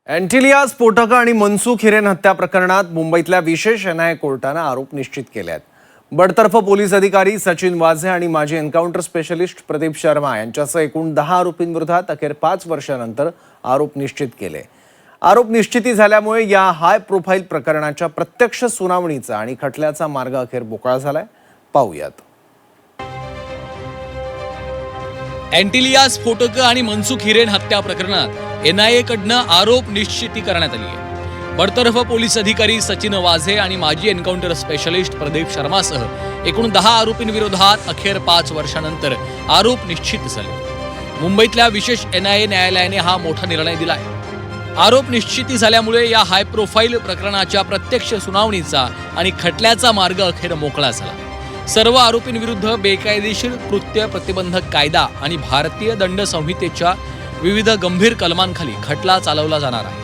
अँटिलिया स्फोटक आणि मनसुख हिरेन हत्या प्रकरणात मुंबईतल्या विशेष एनआयए कोर्टानं आरोप निश्चित केले आहेत. बडतर्फ पोलीस अधिकारी सचिन वाझे आणि माजी एन्काउंटर स्पेशलिस्ट प्रदीप शर्मा यांच्यासह एकूण 10 आरोपींविरोधात अखेर 5 वर्षांनंतर आरोप निश्चित केले. आरोप निश्चिती झाल्यामुळे या हाय प्रोफाईल प्रकरणाच्या प्रत्यक्ष सुनावणीचा आणि खटल्याचा मार्ग अखेर मोकळा झालाय. पाहूयात. अँटिलिया स्फोटक आणि मनसुख हिरेन हत्या प्रकरणात एनआयए कडनं आरोप निश्चिती करण्यात आली आहे. बडतर्फ पोलीस अधिकारी सचिन वाझे आणि माजी एन्काउंटर स्पेशलिस्ट प्रदीप शर्मासह एकूण 10 आरोपींविरोधात अखेर 5 वर्षांनंतर आरोप निश्चित झाले. मुंबईतल्या विशेष एनआयए न्यायालयाने हा मोठा निर्णय दिलाय. आरोप निश्चिती झाल्यामुळे या हाय प्रोफाईल प्रकरणाच्या प्रत्यक्ष सुनावणीचा आणि खटल्याचा मार्ग अखेर मोकळा झाला. सर्व आरोपींविरुद्ध बेकायदेशीर कृत्य प्रतिबंधक कायदा आणि भारतीय दंड संहितेच्या विविध गंभीर कलमांखाली खटला चालवला जाणार आहे.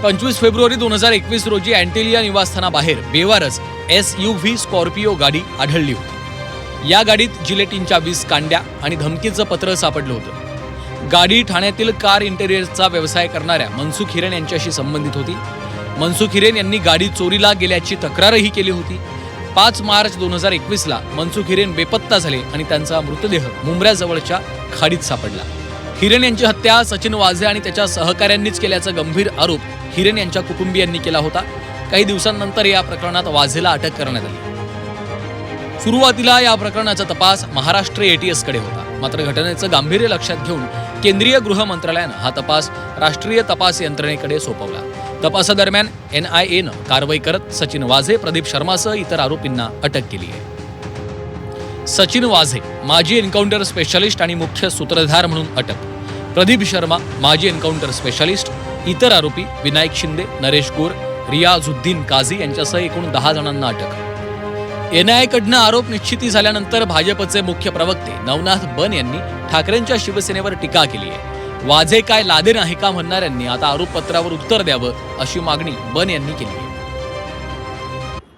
25 फेब्रुवारी 2021 रोजी अँटिलिया निवासस्थानाबाहेर बेवारस SUV स्कॉर्पिओ गाडी आढळली होती. या गाडीत जिलेटिनच्या 20 कांड्या आणि धमकीचं पत्र सापडलं होतं. गाडी ठाण्यातील कार इंटेरियरचा व्यवसाय करणाऱ्या मनसुख हिरेन यांच्याशी संबंधित होती. मनसुख हिरेन यांनी गाडी चोरीला गेल्याची तक्रारही केली होती. 5 मार्च 2021ला मनसुख हिरेन बेपत्ता झाले आणि त्यांचा मृतदेह मुंब्र्याजवळच्या खाडीत सापडला. हिरेन यांची हत्या सचिन वाझे आणि त्याच्या सहकाऱ्यांनीच केल्याचा गंभीर आरोप हिरेन यांच्या कुटुंबियांनी केला होता. काही दिवसांनंतर या प्रकरणात वाझेला अटक करण्यात आली. सुरुवातीला या प्रकरणाचा तपास महाराष्ट्र ATS कडे होता. मात्र घटनेचं गांभीर्य लक्षात घेऊन केंद्रीय गृह मंत्रालयानं हा तपास राष्ट्रीय तपास यंत्रणेकडे सोपवला. तपासादरम्यान NIAनं कारवाई करत सचिन वाझे, प्रदीप शर्मासह इतर आरोपींना अटक केली आहे. सचिन वाझे माजी एन्काउंटर स्पेशलिस्ट आणि मुख्य सूत्रधार म्हणून अटक. प्रदीप शर्मा माजी एन्काउंटर स्पेशलिस्ट. इतर आरोपी विनायक शिंदे, नरेश गोर, रियाझुद्दीन काझी यांच्यासह एकूण 10 जणांना अटक. NIA कडनं आरोप निश्चिती झाल्यानंतर भाजपचे मुख्य प्रवक्ते नवनाथ बन यांनी ठाकरेंच्या शिवसेनेवर टीका केली आहे. वाझे काय लादेन आहे का म्हणणाऱ्यांनी आता आरोपपत्रावर उत्तर द्यावं अशी मागणी बन यांनी केली आहे.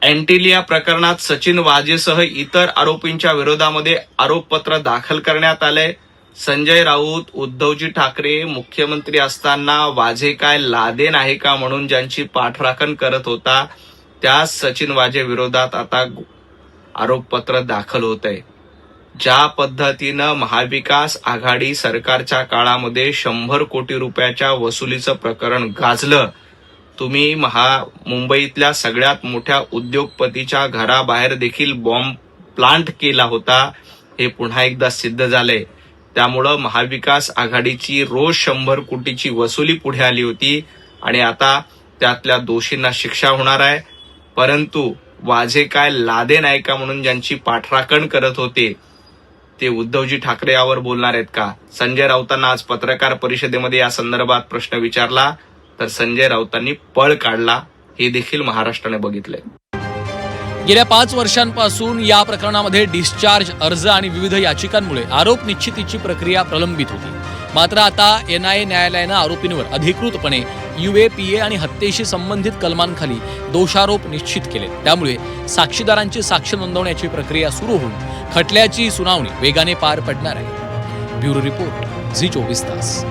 अँटिलिया प्रकरणात सचिन वाझेसह इतर आरोपींच्या विरोधामध्ये आरोपपत्र दाखल करण्यात आलंय. संजय राऊत, उद्धवजी ठाकरे मुख्यमंत्री असताना वाझे काय लादेन आहे का म्हणून ज्यांची पाठराखण करत होता त्या सचिन वाझे विरोधात आता आरोपपत्र दाखल होत आहे. ज्या पद्धतीनं महाविकास आघाडी सरकारच्या काळामध्ये 100 कोटी रुपयाच्या वसुलीचं प्रकरण गाजलं, तुम्ही मुंबईतल्या सगळ्यात मोठ्या उद्योगपतीच्या घराबाहेर देखील बॉम्ब प्लांट केला होता, हे पुन्हा एकदा सिद्ध झालंय. त्यामुळं महाविकास आघाडीची रोज 100 कोटीची वसुली पुढे आली होती आणि आता त्यातल्या दोषींना शिक्षा होणार आहे. परंतु वाझे काय लादेन आहे का म्हणून ज्यांची पाठराखण करत होते ते उद्धवजी ठाकरे यावर बोलणार आहेत का? संजय राऊतांना आज पत्रकार परिषदेमध्ये या संदर्भात प्रश्न विचारला तर संजय राऊतांनी पळ काढला. हे देखील महाराष्ट्राने बघितलंय. गेल्या 5 वर्षांपासून या प्रकरणामध्ये डिस्चार्ज अर्ज आणि विविध याचिकांमुळे आरोप निश्चितीची प्रक्रिया प्रलंबित होती. मात्र आता NIA न्यायालयानं आरोपींवर अधिकृतपणे UAPA आणि हत्येशी संबंधित कलमांखाली दोषारोप निश्चित केले. त्यामुळे साक्षीदारांची साक्ष नोंदवण्याची प्रक्रिया सुरू होऊन खटल्याची सुनावणी वेगाने पार पडणार आहे. ब्युरो रिपोर्ट, झी 24 तास.